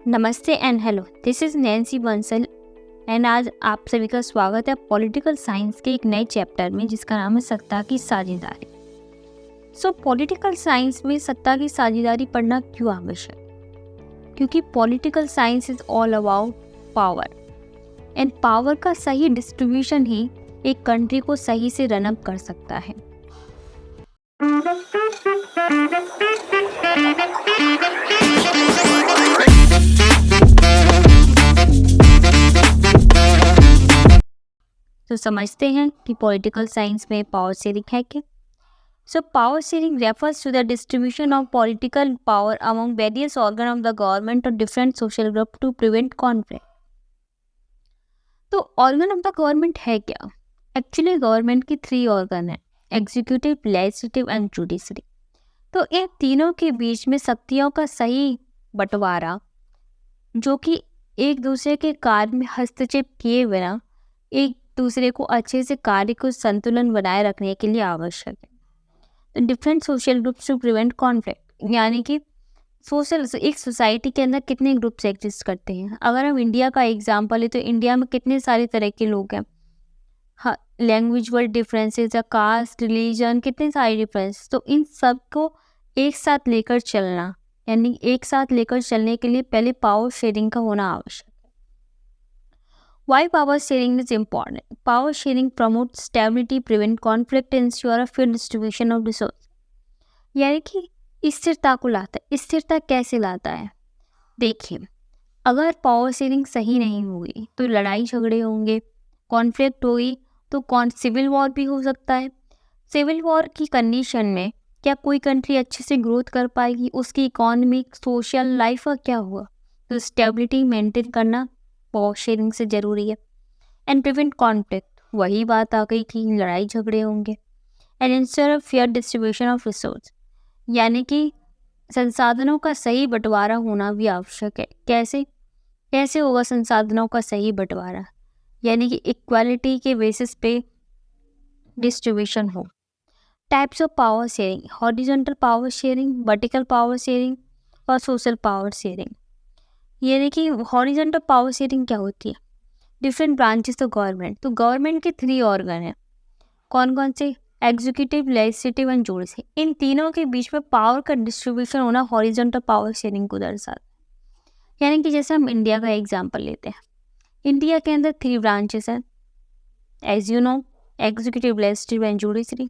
नमस्ते and hello, this is Nancy Bansal and आज आप सभी का स्वागत है पॉलिटिकल साइंस के एक नए चैप्टर में जिसका नाम है सत्ता की साझेदारी। पॉलिटिकल साइंस में सत्ता की साझेदारी पढ़ना क्यों आवश्यक? क्योंकि political science is all about power and power का सही डिस्ट्रीब्यूशन ही एक कंट्री को सही से रन अप कर सकता है। तो समझते हैं कि पॉलिटिकल साइंस में पावर शेयरिंग है क्या। Power sharing refers to the distribution of political power among various organ of the government और different social group to prevent conflict. तो ऑर्गन ऑफ द गवर्नमेंट है क्या? एक्चुअली गवर्नमेंट की 3 organ है, executive, legislative and judiciary. तो इन तीनों के बीच में शक्तियों का सही बंटवारा, जो कि एक दूसरे के कार्य में हस्तक्षेप किए बिना एक दूसरे को अच्छे से कार्य को संतुलन बनाए रखने के लिए आवश्यक है। Different social groups to prevent conflict, यानी कि एक सोसाइटी के अंदर कितने ग्रुप्स एग्जिस्ट करते हैं। अगर हम इंडिया का एग्जांपल है तो इंडिया में कितने सारे तरह के लोग हैं। हाँ, लैंग्वेजल डिफरेंसेस या कास्ट, रिलीजन, कितने सारे डिफरेंस। तो इन सब को एक साथ लेकर चलना, यानी एक साथ लेकर चलने के लिए पहले पावर शेयरिंग का होना आवश्यक। Why power sharing is important? Power sharing promotes stability, prevent conflict, ensure a fair distribution of resources. यानी कि स्थिरता को लाता है। स्थिरता कैसे लाता है? देखिए, अगर पावर शेयरिंग सही नहीं होगी तो लड़ाई झगड़े होंगे, कॉन्फ्लिक्ट होगी, तो सिविल वॉर भी हो सकता है। सिविल वॉर की कंडीशन में क्या कोई कंट्री अच्छे से ग्रोथ कर पाएगी? उसकी इकोनॉमिक, सोशल लाइफ का क्या हुआ? तो स्टेबिलिटी मेंटेन करना पावर शेयरिंग से जरूरी है। एंड प्रिवेंट कॉन्फ्लिक्ट, वही बात आ गई कि लड़ाई झगड़े होंगे। And ensure of fair distribution of resource, यानी कि संसाधनों का सही बंटवारा होना भी आवश्यक है। कैसे होगा संसाधनों का सही बंटवारा? यानी कि इक्वालिटी के बेसिस पे डिस्ट्रीब्यूशन हो। Types of power sharing, horizontal power sharing, vertical power sharing और सोशल पावर शेयरिंग। ये देखिए, हॉरिजॉन्टल पावर शेयरिंग क्या होती है? Different branches of government. तो गवर्नमेंट के 3 ऑर्गन हैं, कौन कौन से? Executive, legislative and judiciary. इन तीनों के बीच में पावर का डिस्ट्रीब्यूशन होना हॉरिजॉन्टल पावर शेयरिंग को दर्शाता है। यानी कि जैसे हम इंडिया का एग्जांपल लेते हैं, इंडिया के अंदर 3 ब्रांचेस हैं, as you know, executive, legislative and judiciary.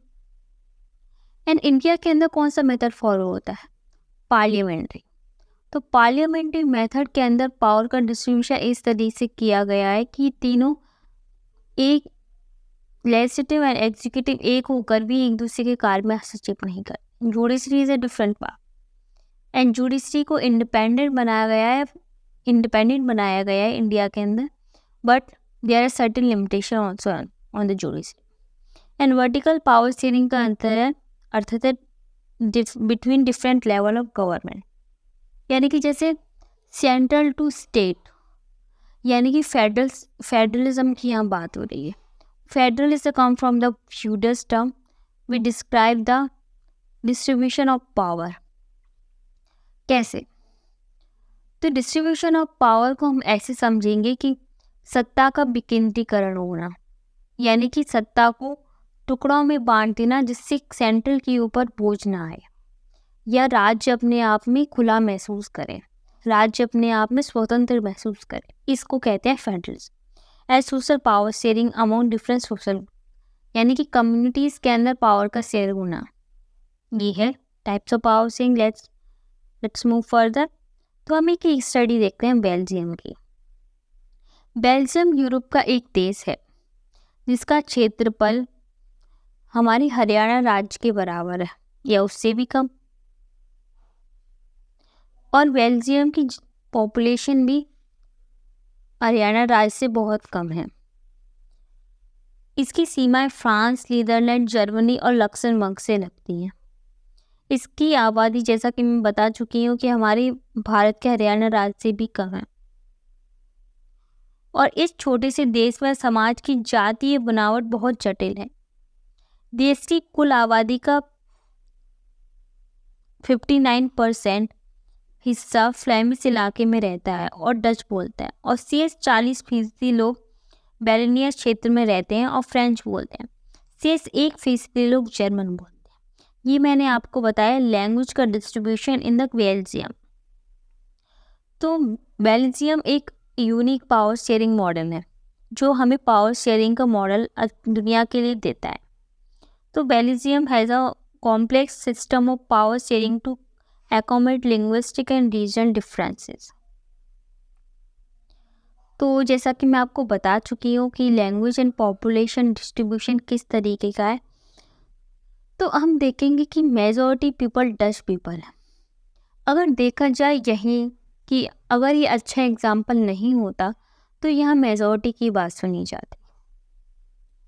And India के अंदर कौन सा मेथड फॉलो होता है? पार्लियामेंट्री। तो पार्लियामेंट्री मेथड के अंदर पावर का डिस्ट्रीब्यूशन इस तरीके से किया गया है कि तीनों, एक लेजिस्लेटिव एंड एग्जीक्यूटिव एक होकर भी एक दूसरे के कार्य में हस्तक्षेप नहीं करते। Judiciary is a different power and judiciary को इंडिपेंडेंट बनाया गया है इंडिया के अंदर, but there are certain limitation also on the judiciary. And vertical power sharing का अंतर है अर्थात between different level of government, यानी कि जैसे सेंट्रल टू स्टेट, यानी कि फेडरलिज्म की यहाँ बात हो रही है। Federalism come from the feudal term we describe the distribution of power. कैसे? तो डिस्ट्रीब्यूशन ऑफ पावर को हम ऐसे समझेंगे कि सत्ता का विकेंद्रीकरण होना, यानी कि सत्ता को टुकड़ों में बांट देना जिससे सेंट्रल के ऊपर बोझ ना आए, या राज्य अपने आप में खुला महसूस करे, राज्य अपने आप में स्वतंत्र महसूस करे। इसको कहते हैं federalism. As social power sharing among different social, यानी कि कम्युनिटीज के अंदर पावर का शेयर होना। ये है types of power sharing. Let's move further. तो हम एक स्टडी देखते हैं बेल्जियम की। बेल्जियम यूरोप का एक देश है जिसका क्षेत्रफल हमारी हरियाणा राज्य के बराबर है या उससे भी कम, और बेल्जियम की पॉपुलेशन भी हरियाणा राज्य से बहुत कम है। इसकी सीमाएं फ्रांस, नीदरलैंड, जर्मनी और लक्समबर्ग से लगती हैं। इसकी आबादी, जैसा कि मैं बता चुकी हूँ, कि हमारी भारत के हरियाणा राज्य से भी कम है। और इस छोटे से देश में समाज की जातीय बनावट बहुत जटिल है। देश की कुल आबादी का 59% हिस्सा फ्लेमिश इलाके में रहता है और डच बोलता है, और शेष 40% लोग बेलेनियस क्षेत्र में रहते हैं और फ्रेंच बोलते हैं। शेष 1% लोग जर्मन बोलते हैं। ये मैंने आपको बताया लैंग्वेज का डिस्ट्रीब्यूशन इन द बेल्जियम। तो बेल्जियम एक यूनिक पावर शेयरिंग मॉडल है जो हमें पावर शेयरिंग का मॉडल दुनिया के लिए देता है। तो Belgium has a complex system of power sharing to accommodate linguistic and regional differences। तो जैसा कि मैं आपको बता चुकी हूँ कि लैंग्वेज एंड पॉपुलेशन डिस्ट्रीब्यूशन किस तरीके का है, तो हम देखेंगे कि मेजॉरिटी पीपल डच पीपल है। अगर देखा जाए यहीं कि अगर ये अच्छा एग्जाम्पल नहीं होता तो यहाँ मेजॉरिटी की बात सुनी जाती।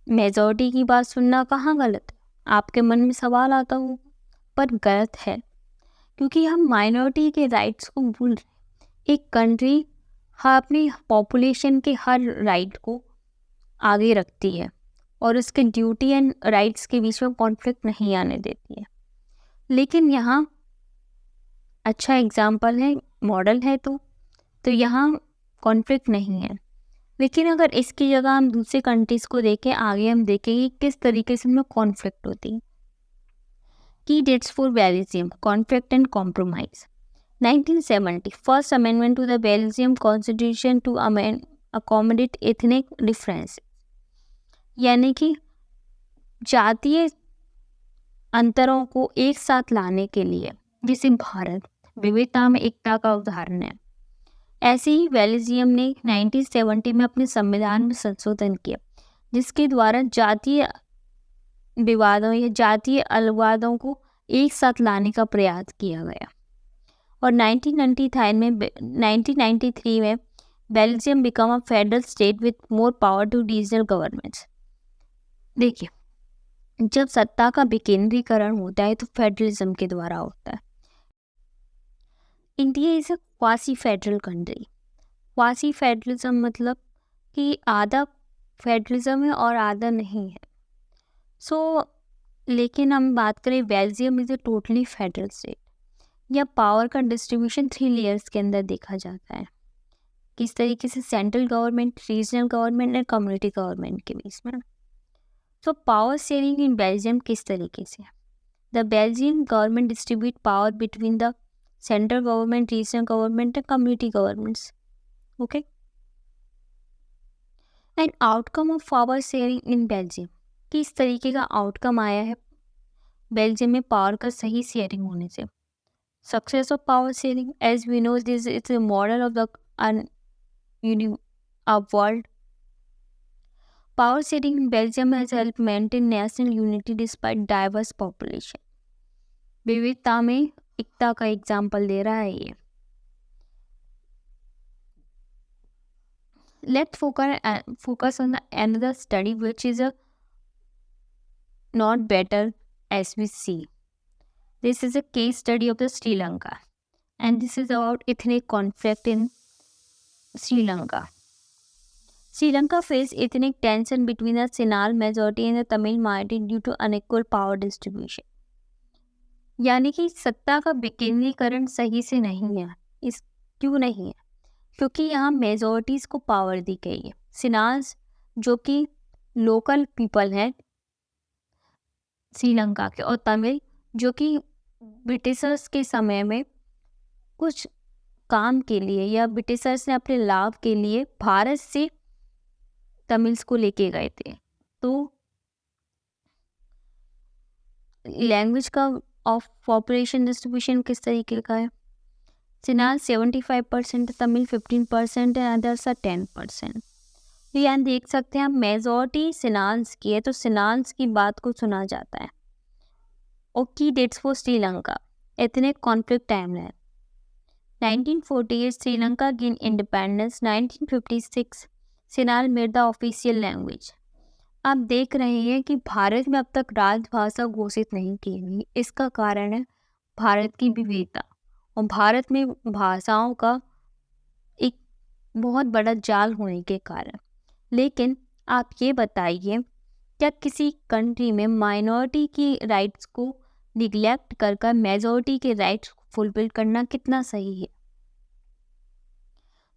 मेजॉरिटी की बात सुनना कहाँ गलत है? आपके मन में सवाल आता हो, पर गलत है क्योंकि हम माइनॉरिटी के राइट्स को भूल रहे। एक कंट्री अपनी पॉपुलेशन के हर राइट को आगे रखती है और उसके ड्यूटी एंड राइट्स के बीच में कॉन्फ्लिक्ट नहीं आने देती है। लेकिन यहाँ अच्छा एग्जाम्पल है, मॉडल है, तो यहाँ कॉन्फ्लिक्ट नहीं है। लेकिन अगर इसकी जगह हम दूसरे कंट्रीज़ को देखें, आगे हम देखेंगे किस तरीके से उनमें कॉन्फ्लिक्ट होती है। Key dates for Belgium, conflict and compromise. 1970, First Amendment to the Belgium Constitution to accommodate ethnic differences, यानी कि जातीय अंतरों को एक साथ लाने के लिए, जिसे भारत विविधता में एकता का उदाहरण है। ऐसे ही बेल्जियम ने 1970 में अपने संविधान में संशोधन किया जिसके द्वारा जातीय विवादों या जातीय अलवादों को एक साथ लाने का प्रयास किया गया। और 1993 में Belgium become a federal state with more power to regional governments. देखिए, जब सत्ता का विकेंद्रीकरण होता है तो फेडरलिज्म के द्वारा होता है। India is a quasi federal country. Quasi federalism मतलब कि आधा फेडरलिज्म है और आधा नहीं है। लेकिन हम बात करें, Belgium is a totally federal state. यह पावर का डिस्ट्रीब्यूशन 3 लेयर्स के अंदर देखा जाता है, किस तरीके से सेंट्रल गवर्नमेंट, रीजनल गवर्नमेंट और कम्युनिटी गवर्नमेंट के बीच में। तो पावर शेयरिंग इन बेल्जियम किस तरीके से है? The Belgian government distribute power between the central government, regional government and community governments. Okay, and outcome of power sharing in Belgium, किस तरीके का आउटकम आया है बेल्जियम में पावर का सही शेयरिंग होने से। Success of power sharing, as we know this it's a model of the world. Power sharing in Belgium has help maintain national unity despite diverse population. विविधता में एकता का एग्जाम्पल दे रहा है ये। Let's focus on another study which is a not better as we see. This is a case study of the Sri Lanka, and this is about ethnic conflict in Sri Lanka. Sri Lanka faced ethnic tension between the Sinhala majority and the Tamil minority due to unequal power distribution. यानी कि सत्ता का विकेंद्रीकरण सही से नहीं है। इस क्यों नहीं है? क्योंकि यहाँ मेजॉरिटीज़ को पावर दी गई है। सिन्हाल्स जो कि लोकल पीपल हैं श्रीलंका के, और तमिल जो कि ब्रिटिशर्स के समय में कुछ काम के लिए या ब्रिटिशर्स ने अपने लाभ के लिए भारत से तमिल्स को लेके गए थे। तो लैंग्वेज का ऑफ पॉपुलेशन डिस्ट्रीब्यूशन किस तरीके का है? सिन्हाल 75%, तमिल 15% है, अदर्स 10%। तो यहाँ देख सकते हैं हम मेजॉरिटी सिन्हाल्स की है, तो सिन्हाल्स की बात को सुना जाता है। और key dates for Sri Lanka, ethnic conflict timeline. 1948 Sri Lanka gain independence. 1956 Sinhala made the official language. आप देख रहे हैं कि भारत में अब तक राजभाषा घोषित नहीं की गई। इसका कारण है भारत की विविधता, और भारत में भाषाओं का एक बहुत बड़ा जाल होने के कारण। लेकिन आप ये बताइए, क्या किसी कंट्री में माइनॉरिटी की राइट्स को निगलेक्ट कर मेजॉरिटी के राइट्स को फुलफिल करना कितना सही है।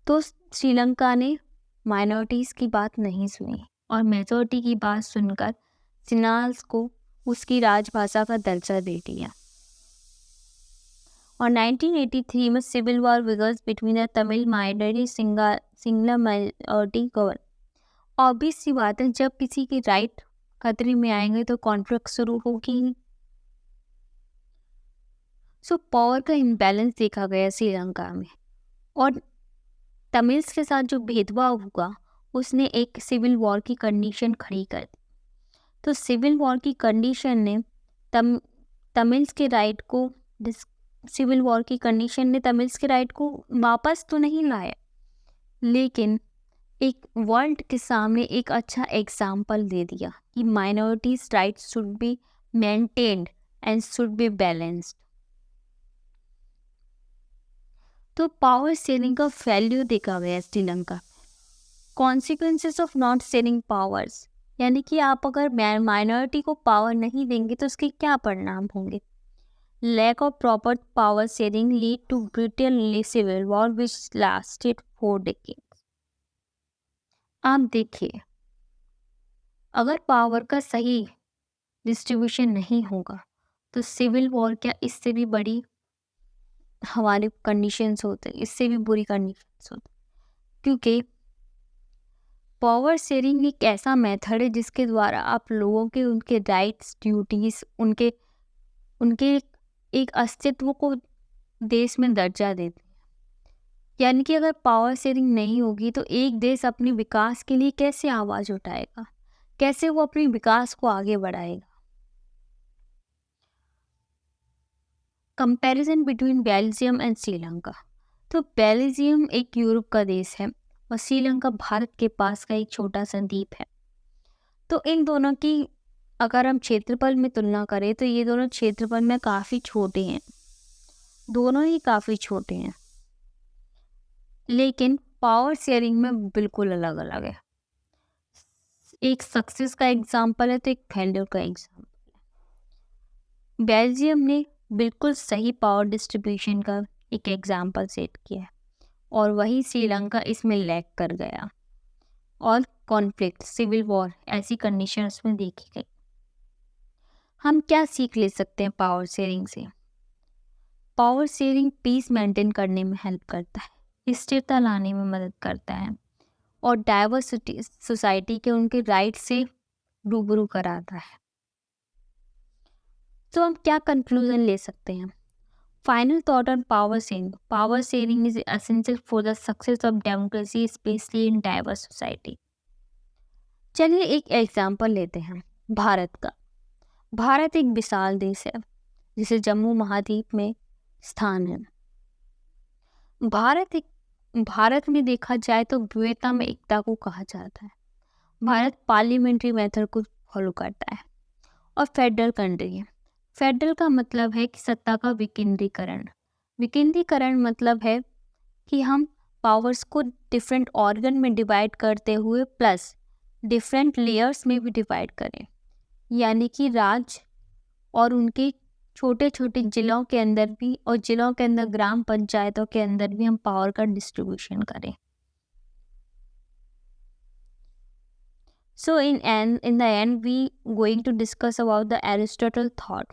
तो श्रीलंका ने माइनॉरिटीज़ की बात नहीं सुनी और मेजॉरिटी की बात सुनकर सिन्हाल्स को उसकी राजभाषा का दर्जा दे दिया। और 1983 में सिविल वॉर विगर्स between the Tamil minority Sinhala minority govern. Obvious सी बात है, जब किसी के राइट खतरे में आएंगे तो कॉन्फ्लिक्ट शुरू होगी। सो पावर का इम्बैलेंस देखा गया श्रीलंका में और तमिल्स के साथ जो भेदभाव हुआ उसने एक सिविल वॉर की कंडीशन खड़ी कर दी। तो सिविल वॉर की कंडीशन ने तमिल्स के राइट को सिविल वॉर की कंडीशन ने तमिल्स के राइट को वापस तो नहीं लाया, लेकिन एक वर्ल्ड के सामने एक अच्छा एग्जाम्पल दे दिया कि minorities rights should be maintained and should be balanced. तो पावर शेयरिंग का वैल्यू देखा गया Sri Lanka. Consequences of not sharing powers, यानी कि आप अगर माइनॉरिटी को पावर नहीं देंगे तो उसके क्या परिणाम होंगे। Lack of proper power sharing lead to brittle civil war which lasted 4 decades। आप देखिए, अगर पावर का सही डिस्ट्रीब्यूशन नहीं होगा तो सिविल वॉर क्या इससे भी बड़ी हमारे कंडीशंस होते, इससे भी बुरी कंडीशंस होते, क्योंकि पावर शेयरिंग एक ऐसा मेथड है जिसके द्वारा आप लोगों के उनके राइट्स ड्यूटीज उनके एक अस्तित्व को देश में दर्जा देते हैं। यानी कि अगर पावर शेयरिंग नहीं होगी तो एक देश अपने विकास के लिए कैसे आवाज़ उठाएगा, कैसे वो अपने विकास को आगे बढ़ाएगा। Comparison between Belgium and Sri Lanka. तो बेल्जियम एक यूरोप का देश है और श्रीलंका भारत के पास का एक छोटा सा द्वीप है। तो इन दोनों की अगर हम क्षेत्रफल में तुलना करें तो ये दोनों क्षेत्रफल में काफ़ी छोटे हैं, दोनों ही काफ़ी छोटे हैं, लेकिन पावर शेयरिंग में बिल्कुल अलग अलग है। एक सक्सेस का एग्जाम्पल है तो एक फेल्योर का एग्जाम्पल है। बेल्जियम ने बिल्कुल सही पावर डिस्ट्रीब्यूशन का एक एग्जाम्पल सेट किया है और वही श्रीलंका इसमें लैग कर गया और कॉन्फ्लिक्ट सिविल वॉर ऐसी कंडीशंस में देखी गई। हम क्या सीख ले सकते हैं पावर शेयरिंग से। पावर शेयरिंग पीस मेंटेन करने में हेल्प करता है, स्थिरता लाने में मदद करता है और डाइवर्सिटी सोसाइटी के उनके राइट से रूबरू कराता है। तो हम क्या कंक्लूजन ले सकते हैं। Final thought on power sharing. Power sharing is essential for the success of democracy specially in diverse society. चलिए एक एग्जाम्पल लेते हैं भारत का। भारत एक विशाल देश है जिसे जम्मू महाद्वीप में स्थान है। भारत में देखा जाए तो विविधता में एकता को कहा जाता है। भारत पार्लियामेंट्री मेथड को फॉलो करता है और फेडरल कंट्री है। फेडरल का मतलब है कि सत्ता का विकेंद्रीकरण। विकेंद्रीकरण मतलब है कि हम पावर्स को डिफरेंट ऑर्गन में डिवाइड करते हुए प्लस डिफरेंट लेयर्स में भी डिवाइड करें, यानी कि राज्य और उनके छोटे छोटे जिलों के अंदर भी और जिलों के अंदर ग्राम पंचायतों के अंदर भी हम पावर का डिस्ट्रीब्यूशन करें। So in the end we going to discuss about the Aristotle thought.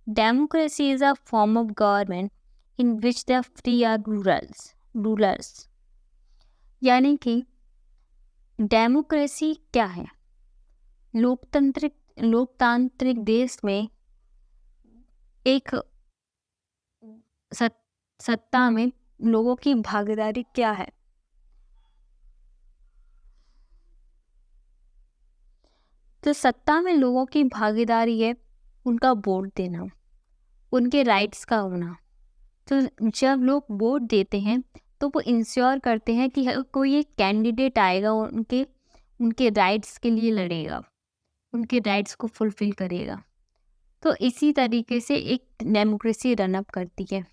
Democracy is a form of government in which the free are rulers. यानी कि डेमोक्रेसी क्या है। लोकतांत्रिक देश में एक सत्ता में लोगों की भागीदारी क्या है। तो सत्ता में लोगों की भागीदारी है उनका वोट देना, उनके राइट्स का होना। तो जब लोग वोट देते हैं तो वो इंश्योर करते हैं कि कोई एक कैंडिडेट आएगा उनके राइट्स के लिए लड़ेगा, उनके राइट्स को फुलफिल करेगा। तो इसी तरीके से एक डेमोक्रेसी रन अप करती है।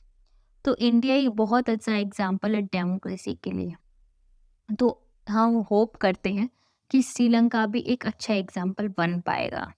तो इंडिया एक बहुत अच्छा एग्जाम्पल है डेमोक्रेसी के लिए। तो हम होप करते हैं कि श्रीलंका भी एक अच्छा एग्जाम्पल बन पाएगा।